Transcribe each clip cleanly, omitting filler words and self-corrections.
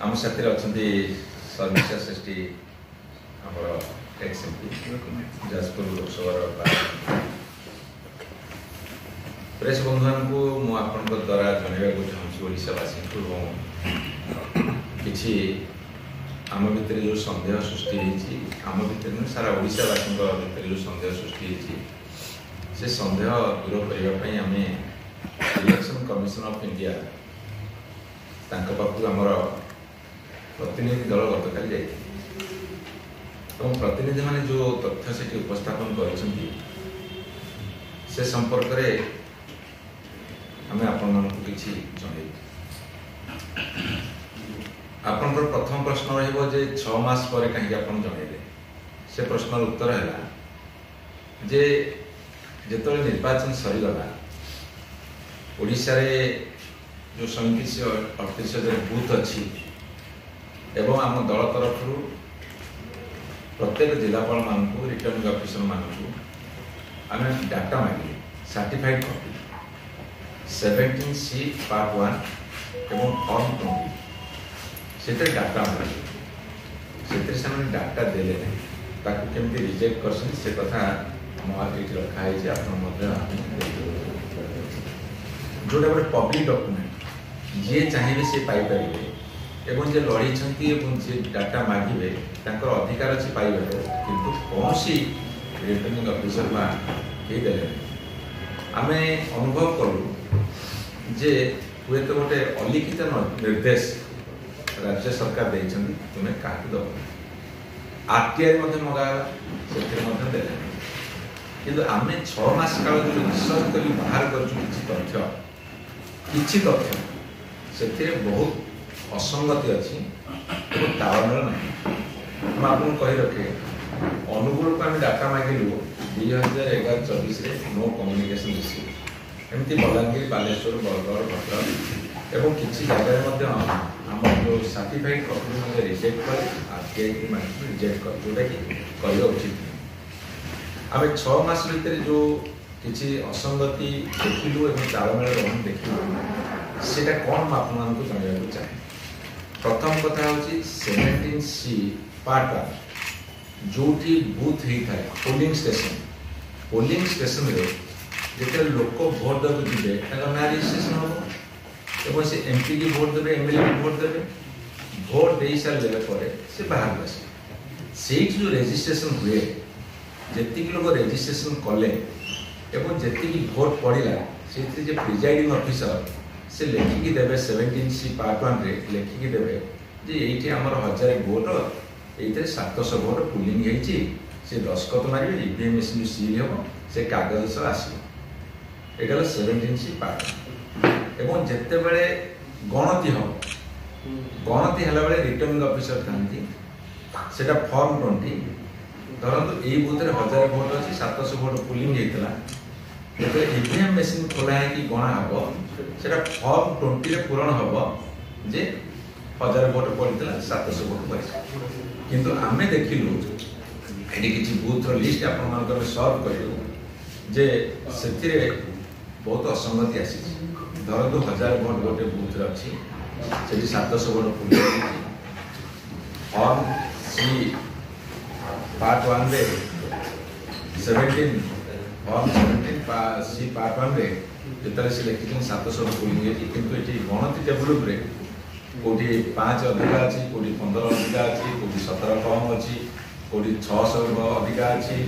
आम साथी अच्छा सर्विसा श्रेष्ठी आम x MP Jajpur Lok Sabha press बंधु को मुझे द्वारा जनवाक चाहूँगी ओडावासी कि आम भितर जो सन्देह सृष्टि होती आम भितर सारा ओडावासी भितर जो सन्देह सृष्टि होती से सन्देह दूर करने आम इलेक्शन कमिशन ऑफ इंडिया पाखु आमर प्रतिनिधि दल गतकाल जाइए प्रतिनिधि माने जो तथ्य से उपस्थापन कर संपर्क में आम आपण किसी जन आपंकर प्रथम प्रश्न रे 6 मास पर कहीं आप जनइले से प्रश्न उत्तर है जे जिते निर्वाचन सरीगला ओडिशा रे जो 37-38 बूथ अच्छी एवं आम दल तरफ प्रत्येक जिलापाल मान रिटर्निंग ऑफिसर मानू आम डाटा मांगे सर्टिफाइड कॉपी 17C पार्ट 1 एवं फॉर्म 20 से डाटा मांगे से डाटा देले नहीं केमती रिजेक्ट कर कथा ये रखाई जोटा गोटे पब्लिक डॉक्यूमेंट जी चाहिए सी पाइपर एवं जे लड़ी जी डाटा मागे अधिकार अच्छे पाइबा किंतु कौन सी रिटर्निंग ऑफिसर दे आम अनुभव कलु जे हुए तो गोटे अलिखित निर्देश राज्य सरकार देते तुम्हें क्या दब आरटीआई मगाला से दे कि आम 6 मास काल जो रिसर्च कर बाहर कर किसी तथ्य से बहुत असंगति अच्छी तालमेल ना आपको कही रखे अनुगुल को आम डाटा मांगलु 2011-24 नो कम्युनिकेशन रिसीव एमती बलांगीर बालेश्वर बरगढ़ भद्रक एवं किसी जगह आम जो सर्टिफाइड कॉपी रिजेक्ट कर आरटीआई रिजेक्ट कर जोटा कि कहवा उचित आम 6 मास भितर जो किसी असंगति देखिलु और तालमेल रही देखिलु से कौन आपण को जानवाक चाहे प्रथम कथा हूँ 17C पार्ट 1 जो बूथ होता है पोलिंग स्टेशन रे जिते लोक भोट देव जी ना रजिस्ट्रेशन हम और से एमपी की भोट देवे एमएलए की भोट देवे भोट दे सारे पर से बाहर आसे जो रजिस्ट्रेशन हुए जी लोग रजिस्ट्रेशन कले एवं जी भोट पड़ा से प्रिजाइडिंग ऑफिसर से लेखिकी देवे 17C पार्ट 1 रे लेखिकी देवे जे ये आमर 1000 भोट ये 700 भोट पुलिंग होती से दस्खत मारे ईवीएम मेसीन सील हम से कागज सह आसो ये 17C पार्ट एवं जिते बड़े गणति हम गणति है रिटर्निंग ऑफिसर था से फॉर्म 20 धरतु यही बुथ 1000 भोट अच्छी 700 भोट पुलिंग होता जो ईवीएम मेसीन खोला है कि गणा हम से फॉर्म 20 पूरण हम जे 1000 भोट पड़ता 700 भोट पड़े किंतु आम देखिलु ये किसी बूथ लिस्ट आप सर्व करूँ जे से बहुत असंगति आसी धरतु 1000 भोट गोटे बूथ अच्छी से 700 vote pulling form C part 1 रे 17 फॉर्म 17C पार्ट 1 रे जिते से लिखी 700 पुलिंग होती किंतु ये गणति टेबुल कौटी 5 अधिका अच्छी कौटी 15 अधिका अच्छी कौटी 17 कम अच्छी कौटी 600 अधिका अच्छी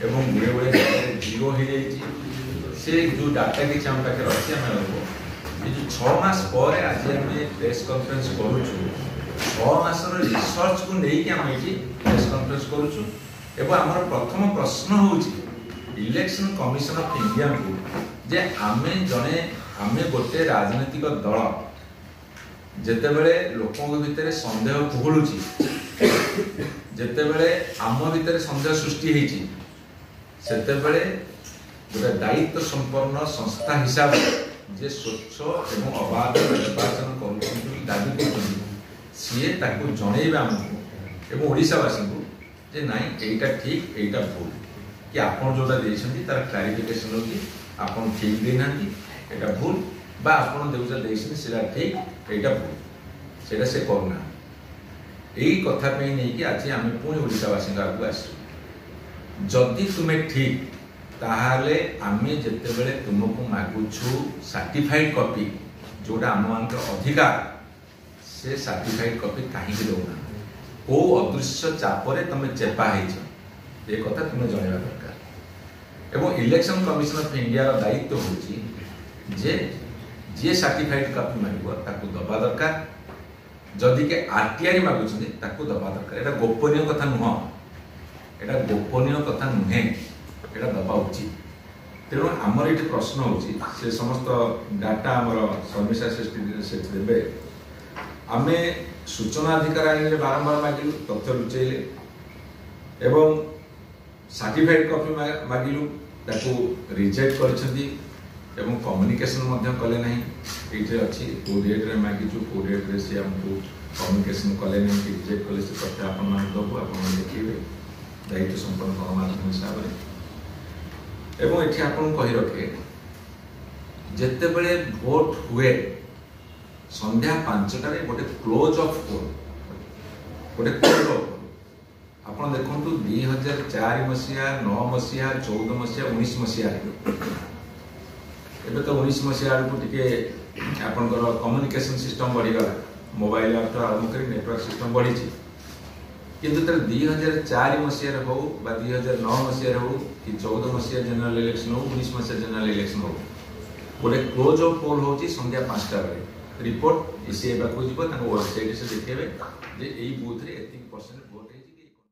एवं गुड़े गुड़े जीरो हो जाए से जो डाटा किसी आम पाखे अच्छी आम ये जो 6 मास पर आज आम प्रेस कॉन्फ्रेंस करूँ 6 मासर रिसर्च को लेकिन आम ये प्रेस कॉन्फ्रेंस करूँ एवं आमर प्रथम प्रश्न हूँ इलेक्शन कमिशन ऑफ इंडिया को जे आमे जने आमे गोटे राजनीतिक दल जेते बेले लोकों भितर संदेह कुहलुची जेते बेले आम भितर संदेह सृष्टि होती सेते बेले गोटे दायित्व संपन्न संस्था हिसाब जे स्वच्छ एवं अबाध निर्वाचन कर दाबी कर सी जनइबे आमको एवं ओडावासी को जे नाई एटा ठीक एटा भूल कि आपन जोटा देइछंती तार क्लारिफिकेशन हो कि आपन ठीक देना एटा भूल बा आपन देउजा देइछन सेला ठीक एटा भूल सेटा से करूना यही कथा पे नहीं कि आज आम पुणी ओडावासी आगे आस जदि तुम्हें ठीक ताहले आमे जिते बेले तुमको मागुछु सर्टिफाइड कॉपी जोड़ा आम मान अधिकार से सर्टिफाइड कॉपी कहीं दौना को अदृश्य चापरे तुम चेपा ये कथा तुम्हें जनवा दरकार एवं इलेक्शन कमिशन ऑफ इंडिया दायित्व हूँ जे जी सर्टिफाइड कॉपी मांगो ताकू दबा दरकार जदि के आरटीआई मागुଛନ୍ତି ताकू दबा दरकार एटा गोपनीय कथा नुह एटा गोपनीय कथा नुहे एटा दबा उचित तेणु आमर ये प्रश्न होची से समस्त डाटा आमर समीक्षा से देवे आमे सूचना अधिकार आईन बारंबार मागिलु तथ्य लुचेले एवं सर्टिफाइड कॉपी मागिलु ताकू रिजेक्ट करछंती एवं कम्युनिकेशन मध्य कले नहीं ये अच्छी को डेट रे मागिचु को डेट रे से हमको कम्युनिकेशन कले नहीं कि रिजेक्ट कले से तथ्य आपण मान दबो आपण देखिबे दायित्व संपन्न गणमाध्यम हिसाब रे एवं एठी आपण कहि रखे जेते बेले वोट हुए संध्या 5टारे गोटे क्लोज ऑफ पोल गोटे क्लोज ऑफ पोल आपण देखंतु 2004 मसिया 9 मसिया 14 मसिया 19 मसिया एबे तो 19 मसिया को टिके आपनकर कम्युनिकेशन सिस्टम बढ़ी गला मोबाइल ऐप तो आरंभ करी नेटवर्क सिस्टम बढ़ी छी किंतु तर 2004 मसिया रे हो बा 2009 मसिया रे हो कि 14 मसिया जनरल इलेक्शन हो 19 मसिया जनरल इलेक्शन हो गोटे क्लोज ऑफ पोल होची संध्या 5टा बजे रिपोर्ट इसी बाकू जीव वेबसाइट से देखेबे जे एई बूथ रे एतिक %